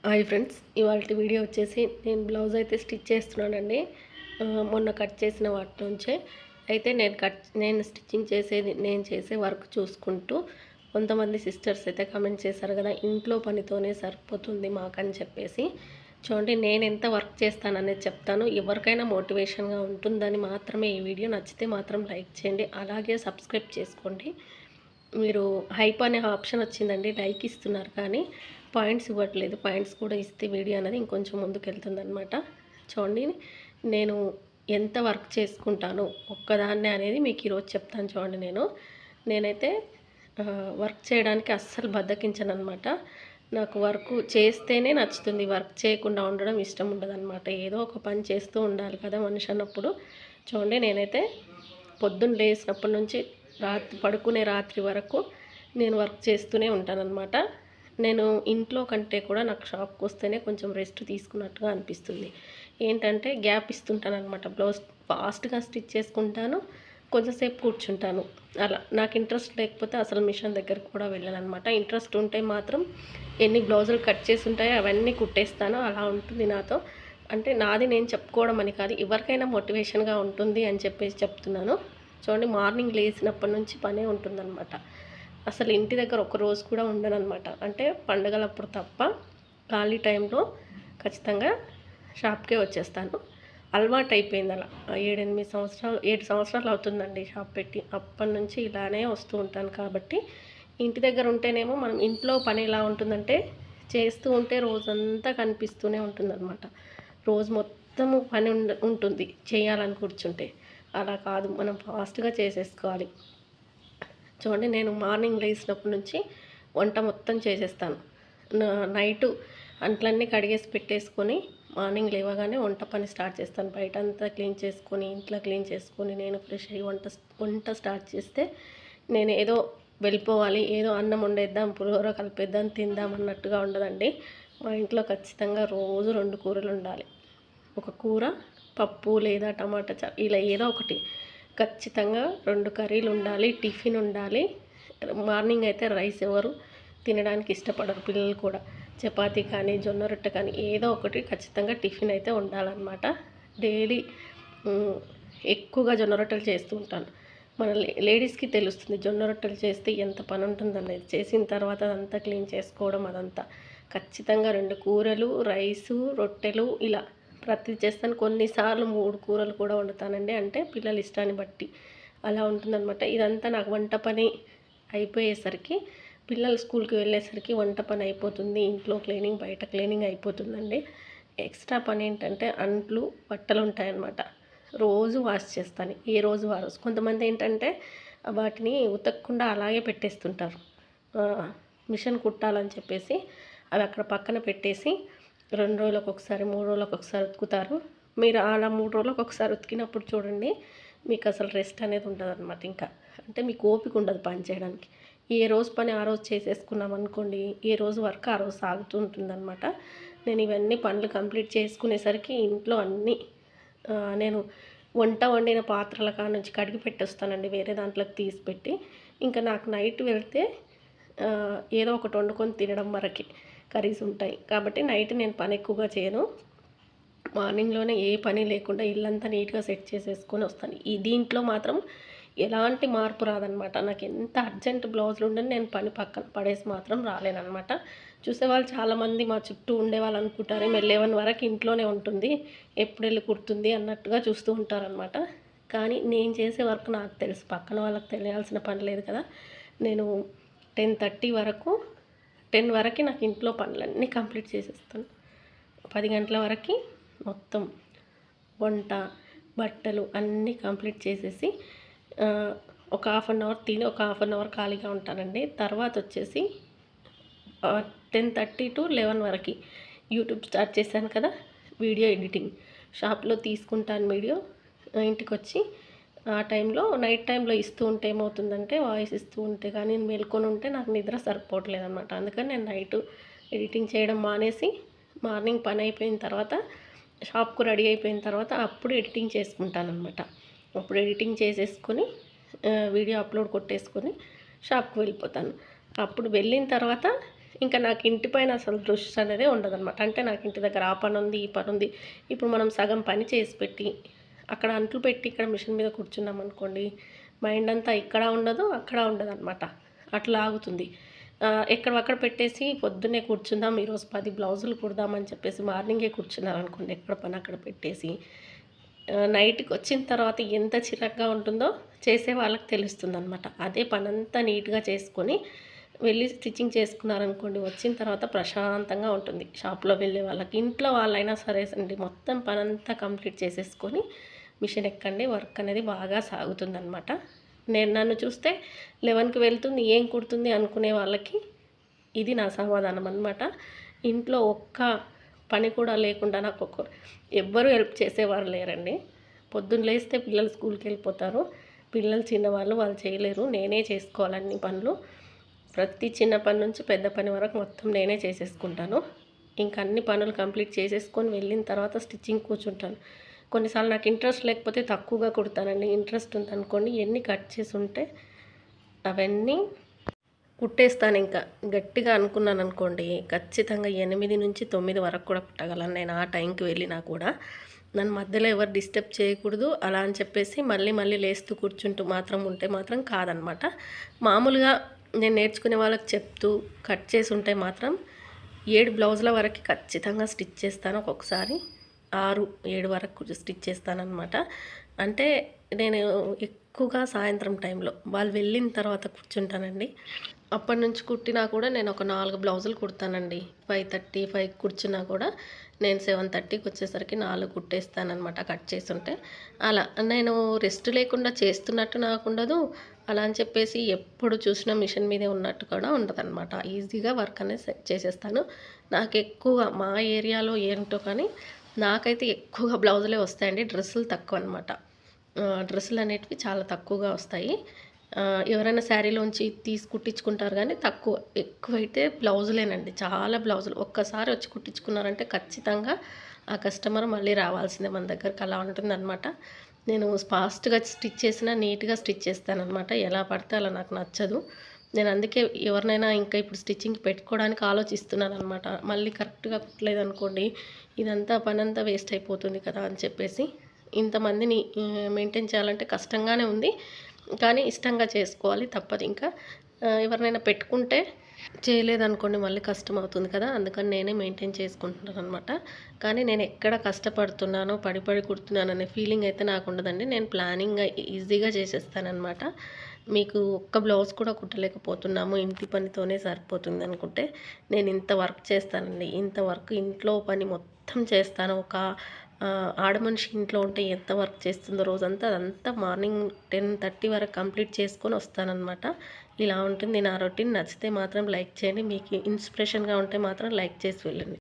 Hi friends, ఇవాల్టి video వచ్చేసి నేను బ్లౌజ్ అయితే స్టిచ్ చేస్తున్నానండి. మొన్న కట్ చేసిన వాటి నుంచే అయితే నేను స్టిచ్చింగ్ చేసేది, నేను చేసే వర్క్ చూసుకుంటూ కొంతమంది సిస్టర్స్ అయితే కమెంట్ చేశారు కదా, ఇంట్లో పనితోనే సరిపోతుంది మాకని చెప్పేసి. చూడండి, నేను ఎంత వర్క్ చేస్తాననేది చెప్తాను. ఎవరికైనా మోటివేషన్గా ఉంటుందని మాత్రమే ఈ వీడియో. నచ్చితే మాత్రం లైక్ చేయండి, అలాగే సబ్స్క్రైబ్ చేసుకోండి. మీరు హైప్ అనే ఆప్షన్ వచ్చిందండి, లైక్ ఇస్తున్నారు కానీ పాయింట్స్ ఇవ్వట్లేదు. పాయింట్స్ కూడా ఇస్తే వీడియో అనేది ఇంకొంచెం ముందుకెళ్తుందనమాట. చూడండి, నేను ఎంత వర్క్ చేసుకుంటాను ఒక్కదాన్నే అనేది మీకు ఈరోజు చెప్తాను. చూడండి, నేనైతే వర్క్ చేయడానికి అస్సలు బద్దకించనమాట. నాకు వర్క్ చేస్తేనే నచ్చుతుంది, వర్క్ చేయకుండా ఉండడం ఇష్టం ఉండదన్నమాట. ఏదో ఒక పని చేస్తూ ఉండాలి కదా మనిషి అన్నప్పుడు. చూడండి, నేనైతే పొద్దున్న లేచినప్పటి నుంచి పడుకునే రాత్రి వరకు నేను వర్క్ చేస్తూనే ఉంటానన్నమాట. నేను ఇంట్లో కంటే కూడా నాకు షాప్కి వస్తేనే కొంచెం రెస్ట్ తీసుకున్నట్టుగా అనిపిస్తుంది. ఏంటంటే గ్యాప్ ఇస్తుంటానన్నమాట. బ్లౌజ్ ఫాస్ట్గా స్టిచ్ చేసుకుంటాను, కొంచెంసేపు కూర్చుంటాను. అలా నాకు ఇంట్రెస్ట్ లేకపోతే అసలు మిషన్ దగ్గరికి కూడా వెళ్ళానమాట. ఇంట్రెస్ట్ ఉంటే మాత్రం ఎన్ని బ్లౌజులు కట్ చేసి ఉంటాయో అవన్నీ కుట్టేస్తాను. అలా ఉంటుంది నాతో. అంటే నాది నేను చెప్పుకోవడం అని కాదు, ఎవరికైనా మోటివేషన్గా ఉంటుంది అని చెప్పేసి చెప్తున్నాను. చూడండి, మార్నింగ్ లేచినప్పటి నుంచి పనే ఉంటుందన్నమాట. అసలు ఇంటి దగ్గర ఒక రోజు కూడా ఉండనన్నమాట. అంటే పండగలప్పుడు తప్ప ఖాళీ టైంలో ఖచ్చితంగా షాప్కే వచ్చేస్తాను. అలవాటు అయిపోయింది అలా. 7 సంవత్సరాలు అవుతుందండి షాప్ పెట్టి. అప్పటి నుంచి ఇలానే వస్తూ ఉంటాను. కాబట్టి ఇంటి దగ్గర ఉంటేనేమో మనం ఇంట్లో పని ఎలా ఉంటుందంటే, చేస్తూ ఉంటే రోజంతా కనిపిస్తూనే ఉంటుందన్నమాట. రోజు మొత్తము పని ఉంటుంది చేయాలని కూర్చుంటే. అలా కాదు, మనం ఫాస్ట్గా చేసేసుకోవాలి. చూడండి, నేను మార్నింగ్ లేచినప్పటి నుంచి వంట మొత్తం చేసేస్తాను. నైటు అంట్లన్నీ కడిగేసి పెట్టేసుకొని మార్నింగ్ లేవగానే వంట పని స్టార్ట్ చేస్తాను. బయట అంతా క్లీన్ చేసుకొని, ఇంట్లో క్లీన్ చేసుకొని, నేను ఫ్రెష్ అయ్యి వంట స్టార్ట్ చేస్తే నేను ఏదో వెళ్ళిపోవాలి, ఏదో అన్నం వండేద్దాం, పులిహోర కలిపేద్దాం, తిందాం అన్నట్టుగా ఉండదండి. మా ఇంట్లో ఖచ్చితంగా రోజు 2 కూరలు ఉండాలి. ఒక కూర, పప్పు లేదా టమాటా ఇలా ఏదో ఒకటి ఖచ్చితంగా 2 కర్రీలు ఉండాలి, టిఫిన్ ఉండాలి. మార్నింగ్ అయితే రైస్ ఎవరు తినడానికి ఇష్టపడరు, పిల్లలు కూడా. చపాతీ కానీ, జొన్న రొట్టె కానీ ఏదో ఒకటి ఖచ్చితంగా టిఫిన్ అయితే ఉండాలన్నమాట. డైలీ ఎక్కువగా జొన్న రొట్టెలు చేస్తూ ఉంటాను. మన లేడీస్కి తెలుస్తుంది జొన్న రొట్టెలు చేస్తే ఎంత పని ఉంటుందనేది. చేసిన తర్వాత అదంతా క్లీన్ చేసుకోవడం, అదంతా ఖచ్చితంగా 2 కూరలు, రైసు, రొట్టెలు ఇలా ప్రతిదీ చేస్తాను. కొన్నిసార్లు 3 కూరలు కూడా వండుతానండి. అంటే పిల్లల ఇష్టాన్ని బట్టి అలా ఉంటుందన్నమాట. ఇదంతా నాకు వంట పని అయిపోయేసరికి, పిల్లలు స్కూల్కి వెళ్ళేసరికి వంట పని అయిపోతుంది. ఇంట్లో క్లీనింగ్, బయట క్లీనింగ్ అయిపోతుందండి. ఎక్స్ట్రా పని ఏంటంటే అంట్లు, బట్టలు ఉంటాయన్నమాట. రోజు వాష్ చేస్తాను, ఏ రోజు ఆ రోజు. కొంతమంది ఏంటంటే వాటిని ఉతకకుండా అలాగే పెట్టేస్తుంటారు. మిషన్ కుట్టాలని చెప్పేసి అవి అక్కడ పక్కన పెట్టేసి 2 రోజులకు ఒకసారి, 3 రోజులకు ఒకసారి ఉతుకుతారు. మీరు అలా 3 రోజులకు ఒకసారి ఉతికినప్పుడు చూడండి, మీకు అసలు రెస్ట్ అనేది ఉండదన్నమాట. ఇంకా అంటే మీకు ఓపిక ఉండదు పని చేయడానికి. ఏ రోజు పని ఆ రోజు చేసేసుకున్నాం అనుకోండి, ఏ రోజు వర్క్ ఆ రోజు సాగుతూ ఉంటుందన్నమాట. నేను ఇవన్నీ పనులు కంప్లీట్ చేసుకునేసరికి ఇంట్లో అన్నీ నేను వంట వండిన పాత్రల కాడ నుంచి కడిగి పెట్టేస్తానండి, వేరే దాంట్లోకి తీసి పెట్టి. ఇంకా నాకు నైట్ వెళ్తే ఏదో ఒకటి వండుకొని తినడం వరకే, కర్రీస్ ఉంటాయి కాబట్టి నైట్ నేను పని ఎక్కువగా చేయను. మార్నింగ్లోనే ఏ పని లేకుండా ఇల్లంతా నీట్గా సెట్ చేసేసుకొని వస్తాను. దీంట్లో మాత్రం ఎలాంటి మార్పు రాదనమాట. నాకు ఎంత అర్జెంట్ బ్లౌజులు ఉండని నేను పని పక్కన పడేసి మాత్రం రాలేనమాట. చూసేవాళ్ళు చాలామంది మా చుట్టూ ఉండేవాళ్ళు అనుకుంటారు, ఈమె 11 వరకు ఇంట్లోనే ఉంటుంది, ఎప్పుడు వెళ్ళి కుడుతుంది అన్నట్టుగా చూస్తూ ఉంటారనమాట. కానీ నేను చేసే వర్క్ నాకు తెలుసు, పక్కన వాళ్ళకి తెలియాల్సిన పని లేదు కదా. నేను 10:30 వరకు 10 వరకు నాకు ఇంట్లో పనులన్నీ కంప్లీట్ చేసేస్తాను. 10 గంటల వరకు మొత్తం వంట, బట్టలు అన్నీ కంప్లీట్ చేసేసి ఒక హాఫ్ అన్ అవర్ తిని ఒక హాఫ్ అన్ అవర్ ఖాళీగా ఉంటానండి. తర్వాత వచ్చేసి 10:30 to 11 వరకు యూట్యూబ్ స్టార్ట్ చేశాను కదా, వీడియో ఎడిటింగ్. షాప్లో తీసుకుంటాను వీడియో, ఇంటికి వచ్చి ఆ టైంలో నైట్ టైంలో ఇస్తూ ఉంటే ఏమవుతుందంటే, వాయిస్ ఇస్తూ ఉంటే కానీ నేను మేల్కొని ఉంటే నాకు నిద్ర సరిపోవట్లేదు అనమాట. అందుకని నేను నైట్ ఎడిటింగ్ చేయడం మానేసి మార్నింగ్ పని అయిపోయిన తర్వాత, షాప్కు రెడీ అయిపోయిన తర్వాత అప్పుడు ఎడిటింగ్ చేసుకుంటానమాట. అప్పుడు ఎడిటింగ్ చేసేసుకొని వీడియో అప్లోడ్ కొట్టేసుకొని షాప్కి వెళ్ళిపోతాను. అప్పుడు వెళ్ళిన తర్వాత ఇంకా నాకు ఇంటి పైన అసలు దృష్టి అనేది ఉండదనమాట. అంటే నాకు ఇంటి దగ్గర ఆ పని ఉంది, ఈ పని ఉంది. ఇప్పుడు మనం సగం పని చేసి పెట్టి, అక్కడ అంట్లు పెట్టి ఇక్కడ మిషన్ మీద కూర్చున్నాం అనుకోండి, మైండ్ అంతా ఇక్కడ ఉండదు, అక్కడ ఉండదనమాట. అట్లా ఆగుతుంది. ఎక్కడవక్కడ పెట్టేసి పొద్దున్నే కూర్చుందాం, ఈరోజు 10 బ్లౌజులు కుడదామని చెప్పేసి మార్నింగే కూర్చున్నారనుకోండి, ఎక్కడ పని అక్కడ పెట్టేసి నైట్‌కి వచ్చిన తర్వాత ఎంత చిరాకుగా ఉంటుందో చేసే వాళ్ళకి తెలుస్తుందనమాట. అదే పనంతా నీట్‌గా చేసుకొని వెళ్ళి స్టిచ్చింగ్ చేసుకున్నారనుకోండి, వచ్చిన తర్వాత ప్రశాంతంగా ఉంటుంది. షాప్‌లో వెళ్ళే వాళ్ళకి. ఇంట్లో వాళ్ళైనా సరే అండి, మొత్తం పనంతా కంప్లీట్ చేసేసుకొని మిషన్ ఎక్కండి, వర్క్ అనేది బాగా సాగుతుందనమాట. నన్ను చూస్తే 11కి వెళ్తుంది, ఏం కుడుతుంది అనుకునే వాళ్ళకి ఇది నా సమాధానం అనమాట. ఇంట్లో ఒక్క పని కూడా లేకుండా నాకు ఎవ్వరూ హెల్ప్ చేసేవారు లేరండి. పొద్దున్న లేస్తే పిల్లలు స్కూల్కి వెళ్ళిపోతారు. పిల్లలు చిన్నవాళ్ళు, వాళ్ళు చేయలేరు. నేనే చేసుకోవాలి అన్ని పనులు. ప్రతి చిన్న పని నుంచి పెద్ద పని వరకు మొత్తం నేనే చేసేసుకుంటాను. ఇంక అన్ని పనులు కంప్లీట్ చేసేసుకొని వెళ్ళిన తర్వాత స్టిచ్చింగ్ కూర్చుంటాను. కొన్నిసార్లు నాకు ఇంట్రెస్ట్ లేకపోతే తక్కువగా కుడతానండి. ఇంట్రెస్ట్ ఉందనుకోండి, ఎన్ని కట్ చేసి ఉంటే అవన్నీ కుట్టేస్తాను. ఇంకా గట్టిగా అనుకున్నాను అనుకోండి, ఖచ్చితంగా 8 నుంచి 9 వరకు కూడా కుట్టగలను నేను. ఆ టైంకి వెళ్ళినా కూడా నన్ను మధ్యలో ఎవరు డిస్టర్బ్ చేయకూడదు అలా అని చెప్పేసి మళ్ళీ లేస్తూ కూర్చుంటూ మాత్రం ఉంటే మాత్రం కాదనమాట. మామూలుగా నేను నేర్చుకునే వాళ్ళకి చెప్తూ కట్ చేసి ఉంటే మాత్రం 7 బ్లౌజుల వరకు ఖచ్చితంగా స్టిచ్ చేస్తాను. ఒక్కొక్కసారి 6, 7 వరకు స్టిచ్ చేస్తానన్నమాట. అంటే నేను ఎక్కువగా సాయంత్రం టైంలో వాళ్ళు వెళ్ళిన తర్వాత కూర్చుంటానండి. అప్పటి నుంచి కుట్టినా కూడా నేను ఒక 4 బ్లౌజులు కుడతానండి. 5:30, 5కి కూర్చున్నా కూడా నేను 7:30కి వచ్చేసరికి 4 కుట్టేస్తానమాట కట్ చేసుంటే. అలా నేను రెస్ట్ లేకుండా చేస్తున్నట్టు నాకుండదు. అలా అని చెప్పేసి ఎప్పుడు చూసినా మిషన్ మీదే ఉన్నట్టు కూడా ఉండదనమాట. ఈజీగా వర్క్ అనేది చేసేస్తాను. నాకు ఎక్కువగా మా ఏరియాలో ఏంటో కానీ నాకైతే ఎక్కువగా బ్లౌజులే వస్తాయండి. డ్రెస్సులు తక్కువ అనమాట. డ్రెస్సులు అనేటివి చాలా తక్కువగా వస్తాయి. ఎవరైనా శారీలోంచి తీసి కుట్టించుకుంటారు కానీ తక్కువ. ఎక్కువైతే బ్లౌజులేనండి. చాలా బ్లౌజులు. ఒక్కసారి వచ్చి కుట్టించుకున్నారంటే ఖచ్చితంగా ఆ కస్టమర్ మళ్ళీ రావాల్సిందే మన దగ్గరికి. అలా ఉంటుందన్నమాట. నేను ఫాస్ట్‌గా స్టిచ్ చేసినా నీట్‌గా స్టిచ్ చేస్తానన్నమాట. ఎలా పడితే అలా నాకు నచ్చదు. నేను అందుకే ఎవరినైనా ఇంకా ఇప్పుడు స్టిచ్చింగ్ పెట్టుకోవడానికి ఆలోచిస్తున్నానన్నమాట. మళ్ళీ కరెక్ట్‌గా కుట్టలేదనుకోండి, ఇదంతా పనంతా వేస్ట్ అయిపోతుంది కదా అని చెప్పేసి. ఇంతమందిని మెయింటైన్ చేయాలంటే కష్టంగానే ఉంది. కానీ ఇష్టంగా చేసుకోవాలి, తప్పదు ఇంకా. ఎవరినైనా పెట్టుకుంటే చేయలేదనుకోండి మళ్ళీ కష్టం అవుతుంది కదా, అందుకని నేనే మెయింటైన్ చేసుకుంటున్నాను అనమాట. కానీ నేను ఎక్కడ కష్టపడుతున్నానో పడి కుడుతున్నాననే ఫీలింగ్ అయితే నాకు ఉండదండి. నేను ప్లానింగ్గా ఈజీగా చేసేస్తానన్నమాట. మీకు ఒక్క బ్లౌజ్ కూడా కుట్టలేకపోతున్నాము, ఇంటి పనితోనే సరిపోతుంది అనుకుంటే నేను ఇంత వర్క్ చేస్తానండి. ఇంత వర్క్ ఇంట్లో పని మొత్తం చేస్తాను. ఒక ఆడమనిషి ఇంట్లో ఉంటే ఎంత వర్క్ చేస్తుందో రోజంతా, అదంతా మార్నింగ్ 10:30 వరకు కంప్లీట్ చేసుకొని వస్తానన్నమాట. ఇలా ఉంటుంది నా రొటీన్. నచ్చితే మాత్రం లైక్ చేయండి. మీకు ఇన్స్పిరేషన్గా ఉంటే మాత్రం లైక్ చేసి వెళ్ళండి.